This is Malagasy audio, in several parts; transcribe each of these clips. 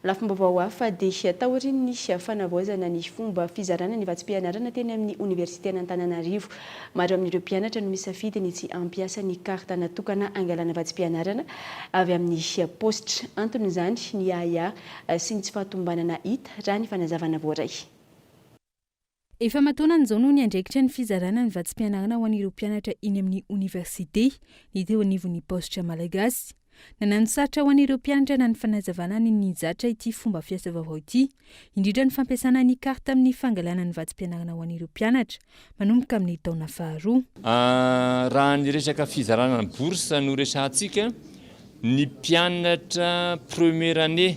Akom-baovao hafa dia taorian'ny fanavaozana ny fomba fizarana ny vatsim-pianarana teny amin'ny Université Antananarivo. Maro amin'ireo mpianatra no misafidy ny tsy ampiasa ny karta natokana angalana vatsim-pianarana avy amin'ny positra. Anton'izany ny aya sy ny tsy fahatombanana hita raha ny fanazavana voaray. Efa mataonan'izao no ny andraikitra ny fizarana ny vatsim-pianarana ho an'ireo mpianatra iny amin'ny université ny teo anivon'ny positra malagasy. Nananosarotra ho an'ireo mpianatra na ny fanazavana ny zatra ity fomba fiasa vaovao ity, indrindra ny fampiasana ny karta amin'ny fangalana ny vatsim-pianarana ho an'ireo mpianatra manomboka amin'ny taona faharoa. Raha ny resaka fizarana ny bourse no resahantsika, ny mpianatra première année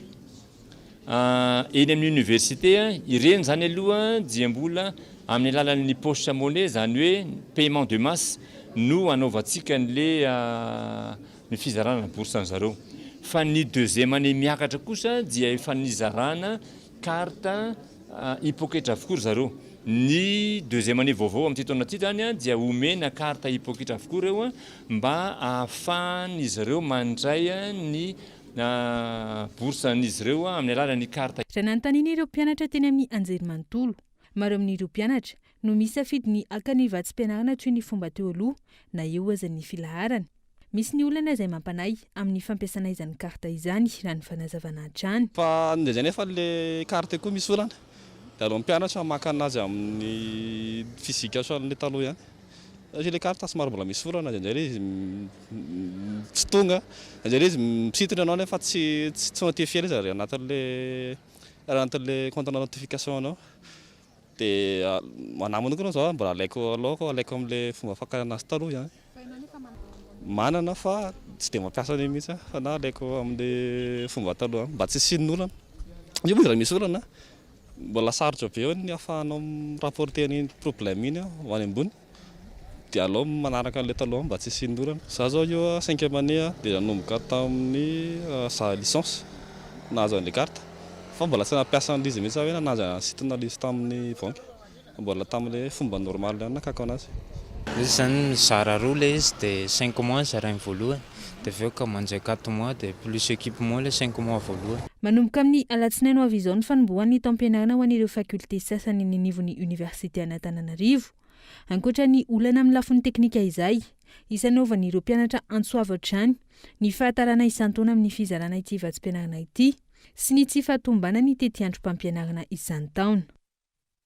eny amin'ny université ireny zany aloha dia mbola amin'ny alalan'ny poche monnaie, zany hoe paiement de masse no anaovantsika ny fizarana ny bourse zareo. Fa ny deuxième année miakatra kosa dia efa nizarana carte hipoketra avokoa zareo. Ny deuxième année vaovao amin'ity taona ity zany dia omena carte hipoketra avokoa reo mba ahafahan'izy ireo mandray ny bourse an'izy ireo amin'ny alalan'ny carte. Raha nanontaniana ireo mpianatra teny amin'ny anjerimanontolo, maro amin'ireo mpianatra no misafidy ny aka ny vatsim-pianarana toy ny fomba teo aloha na eo aza ny filaharana. Misy ny olana izay mampanay amin'ny fampiasana izany karta izany raha ny fanazavana hatrany. Fa ndezany efa le karta koa misy olana dia aleo mpianatra maka anazy amin'ny fizika soalan'le taloha ihany. Satria le karta somary mbola misy olana dia izy tsy tonga, dia izy misintona anao nefa tsy notifie izy ary anatin'le compte notification anao. Dia manamana koa zao mbola alaiko amin'le fomba fakanana azy taloha ihany. Manana fa tsy dia mampiasa an'iny mihitsy fa na alaiko amin'le fomba taloha mba tsy sin'olana. Io moa raha misy olana mbola sarotra be eo ny ahafahanao rapporter ny problème iny ho any ambony. Dia aleo manaraka an'le taloha mba tsy sin'olana. Za zao io 5e année dia nanomboka tamin'ny licence nahazo an'le carte. Fa mbola tsy nampiasa an'izy mihitsy hoe nahazo sitona izy tamin'ny banque. Mbola tamin'le fomba normal ihany nakako anazy. Izy zany mizara roa le izy dia 5 mois zarainy voalohany, dia avy eo ka manjay 4 mois dia plus équipement le 5 mois voalohany. Manomboka amin'ny alatsinainy ho avy izao ny fanombohan'ny taom-pianarana ho an'ireo fakulté sasany ny anivon'ny Université Antananarivo. Ankoatra ny olana amin'ny lafiny teknika izay, isanaovan'ireo mpianatra Antsoava hatrany ny fahatarana isan-taona amin'ny fizarana ity vatsim-pianarana ity sy ny tsy fahatombanany tetỳ androm-pampianarana isan-taona.